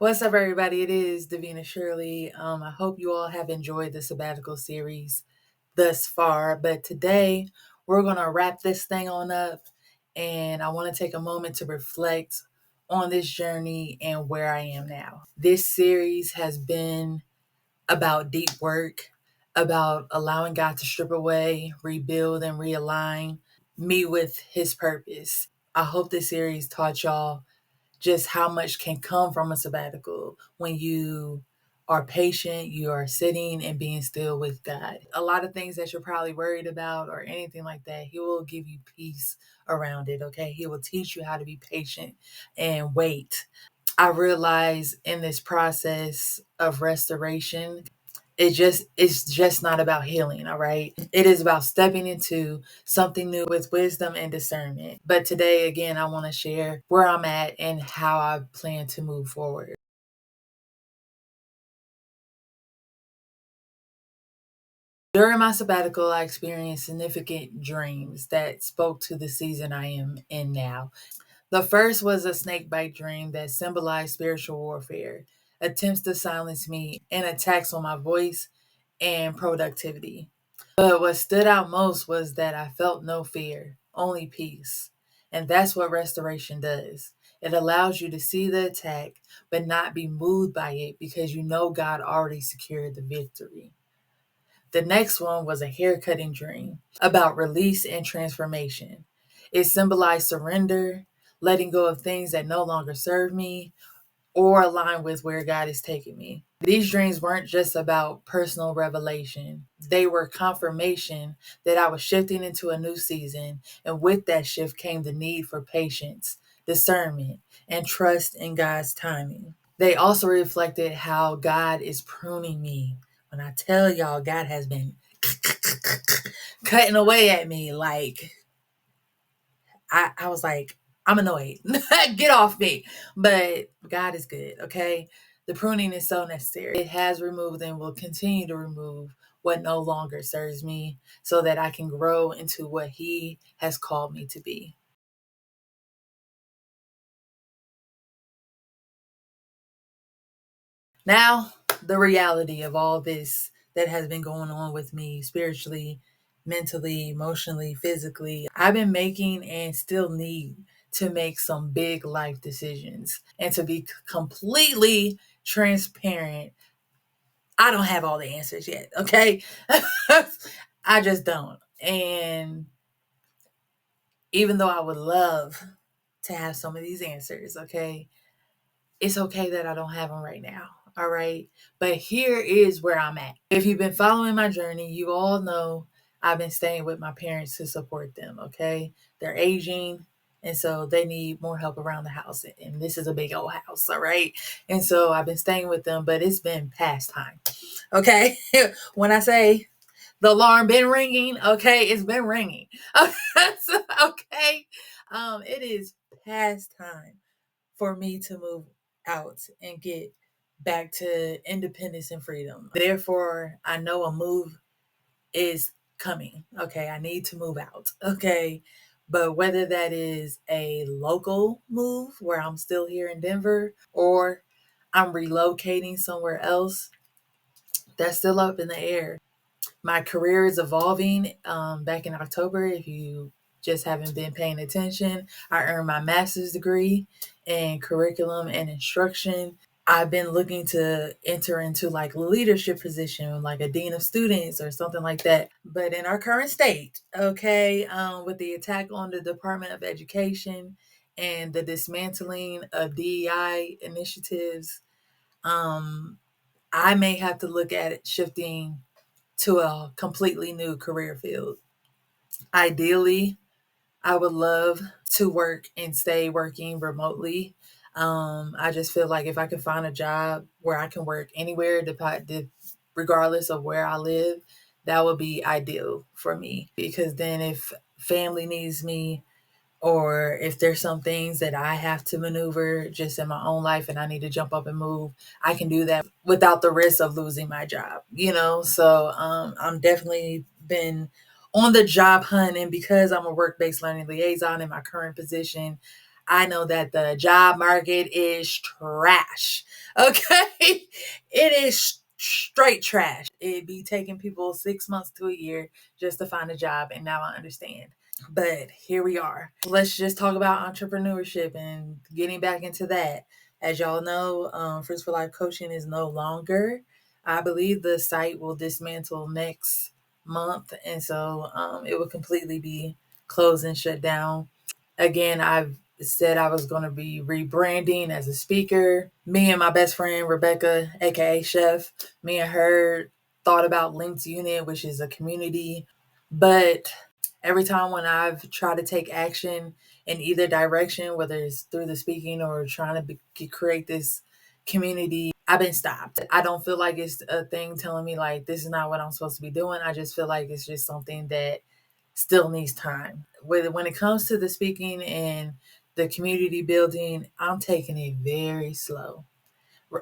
What's up, everybody? It is Davina Shirley. I hope you all have enjoyed the Sabbatical Series thus far. But today, we're going to wrap this thing on up. And I want to take a moment to reflect on this journey and where I am now. This series has been about deep work, about allowing God to strip away, rebuild, and realign me with His purpose. I hope this series taught y'all just how much can come from a sabbatical when you are patient, you are sitting and being still with God. A lot of things that you're probably worried about or anything like that, He will give you peace around it, okay? He will teach you how to be patient and wait. I realize in this process of restoration, it's just not about healing, all right? It is about stepping into something new with wisdom and discernment. But today again, I want to share where I'm at and how I plan to move forward. During my sabbatical, I experienced significant dreams that spoke to the season I am in now. The first was a snake bite dream that symbolized spiritual warfare, attempts to silence me, and attacks on my voice and productivity. But what stood out most was that I felt no fear, only peace. And that's what restoration does. It allows you to see the attack, but not be moved by it because you know God already secured the victory. The next one was a haircutting dream about release and transformation. It symbolized surrender, letting go of things that no longer serve me, or align with where God is taking me. These dreams weren't just about personal revelation, they were confirmation that I was shifting into a new season. And with that shift came the need for patience, discernment, and trust in God's timing. They also reflected how God is pruning me. When I tell y'all, God has been cutting away at me, like I was like, I'm annoyed. Get off me. But God is good, okay? The pruning is so necessary. It has removed and will continue to remove what no longer serves me so that I can grow into what He has called me to be. Now, the reality of all this that has been going on with me spiritually, mentally, emotionally, physically, I've been making and still need to make some big life decisions. And to be completely transparent, I don't have all the answers yet, okay? I just don't. And even though I would love to have some of these answers, okay, it's okay that I don't have them right now. All right. But here is where I'm at. If you've been following my journey, you all know I've been staying with my parents to support them. Okay. They're aging. And so they need more help around the house. And this is a big old house. All right. And so I've been staying with them, but it's been past time. Okay. When I say the alarm been ringing, okay, it's been ringing. Okay. It is past time for me to move out and get back to independence and freedom. Therefore, I know a move is coming. Okay, I need to move out. Okay, but whether that is a local move where I'm still here in Denver or I'm relocating somewhere else, that's still up in the air. My career is evolving. Back in October, if you just haven't been paying attention, I earned my master's degree in curriculum and instruction. I've been looking to enter into like leadership position, like a dean of students or something like that. But in our current state, okay, with the attack on the Department of Education and the dismantling of DEI initiatives, um, I may have to look at it shifting to a completely new career field. Ideally, I would love to work and stay working remotely. I just feel like if I could find a job where I can work anywhere, regardless of where I live, that would be ideal for me. Because then, if family needs me, or if there's some things that I have to maneuver just in my own life and I need to jump up and move, I can do that without the risk of losing my job, you know? So I'm definitely been on the job hunt. And because I'm a work based learning liaison in my current position, I know that the job market is trash. Okay? It is straight trash. It'd be taking people 6 months to a year just to find a job, and now I understand. But here we are. Let's just talk about entrepreneurship and getting back into that. As y'all know, Fruits for Life Coaching is no longer. I believe the site will dismantle next month, and so it will completely be closed and shut down. Again, I've said I was going to be rebranding as a speaker. Me and my best friend, Rebecca, aka Chef, me and her thought about Linked Unit, which is a community. But every time when I've tried to take action in either direction, whether it's through the speaking or trying to create this community, I've been stopped. I don't feel like it's a thing telling me like this is not what I'm supposed to be doing. I just feel like it's just something that still needs time. When it comes to the speaking and the community building, I'm taking it very slow,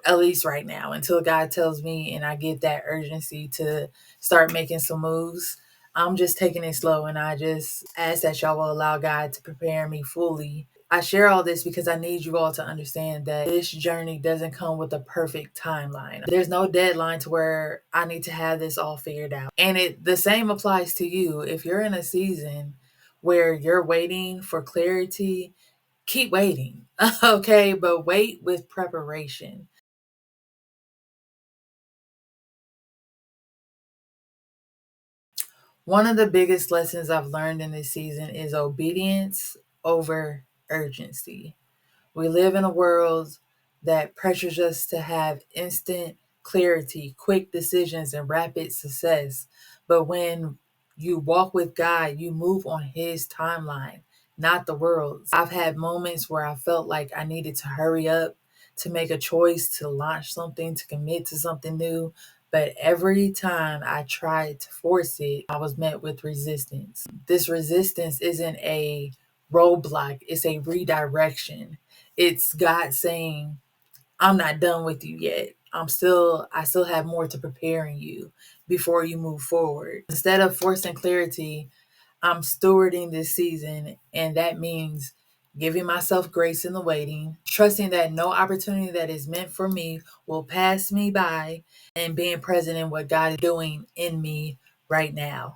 at least right now, until God tells me and I get that urgency to start making some moves. I'm just taking it slow, and I just ask that y'all will allow God to prepare me fully. I share all this because I need you all to understand that this journey doesn't come with a perfect timeline. There's no deadline to where I need to have this all figured out. And the same applies to you. If you're in a season where you're waiting for clarity, keep waiting. Okay, but wait with preparation. One of the biggest lessons I've learned in this season is obedience over urgency. We live in a world that pressures us to have instant clarity, quick decisions, and rapid success. But when you walk with God, you move on His timeline, not the world's. I've had moments where I felt like I needed to hurry up, to make a choice, to launch something, to commit to something new. But every time I tried to force it, I was met with resistance. This resistance isn't a roadblock, it's a redirection. It's God saying, I'm not done with you yet. I still have more to prepare in you before you move forward. Instead of forcing clarity, I'm stewarding this season, and that means giving myself grace in the waiting, trusting that no opportunity that is meant for me will pass me by, and being present in what God is doing in me right now.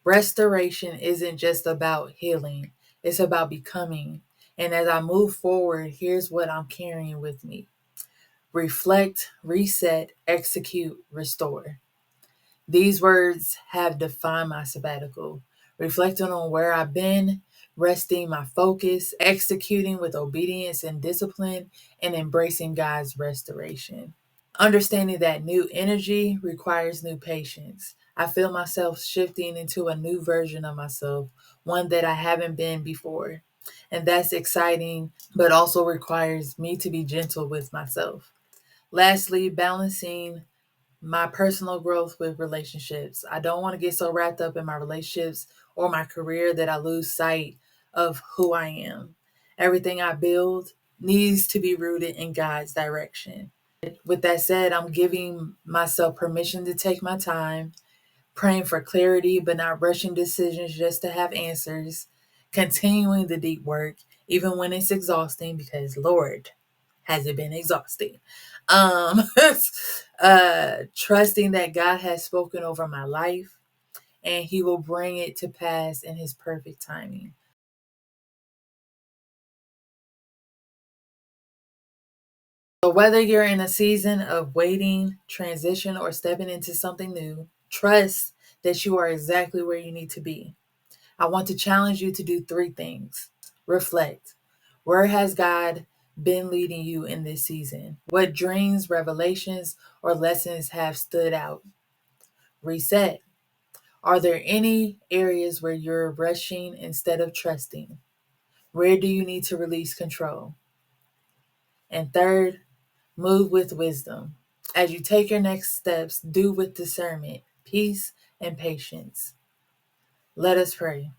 Restoration isn't just about healing, it's about becoming. And as I move forward, here's what I'm carrying with me: reflect, reset, execute, restore. These words have defined my sabbatical, reflecting on where I've been, resting my focus, executing with obedience and discipline, and embracing God's restoration. Understanding that new energy requires new patience. I feel myself shifting into a new version of myself, one that I haven't been before. And that's exciting, but also requires me to be gentle with myself. Lastly, balancing my personal growth with relationships. I don't want to get so wrapped up in my relationships or my career that I lose sight of who I am. Everything I build needs to be rooted in God's direction. With that said, I'm giving myself permission to take my time, praying for clarity, but not rushing decisions just to have answers, continuing the deep work, even when it's exhausting, because Lord, has it been exhausting? Um, Trusting that God has spoken over my life and He will bring it to pass in His perfect timing. So, whether you're in a season of waiting, transition, or stepping into something new, trust that you are exactly where you need to be. I want to challenge you to do three things: reflect. Where has God been leading you in this season? What dreams, revelations, or lessons have stood out? Reset. Are there any areas where you're rushing instead of trusting? Where do you need to release control? And third, move with wisdom. As you take your next steps, do with discernment, peace, and patience. Let us pray.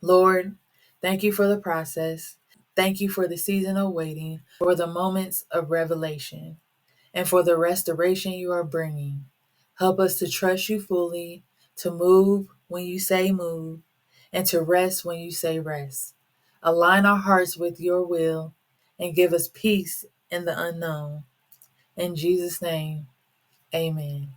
Lord, thank you for the process. Thank you for the season of waiting, for the moments of revelation, and for the restoration you are bringing. Help us to trust you fully, to move when you say move, and to rest when you say rest. Align our hearts with your will and give us peace in the unknown. In Jesus' name, amen.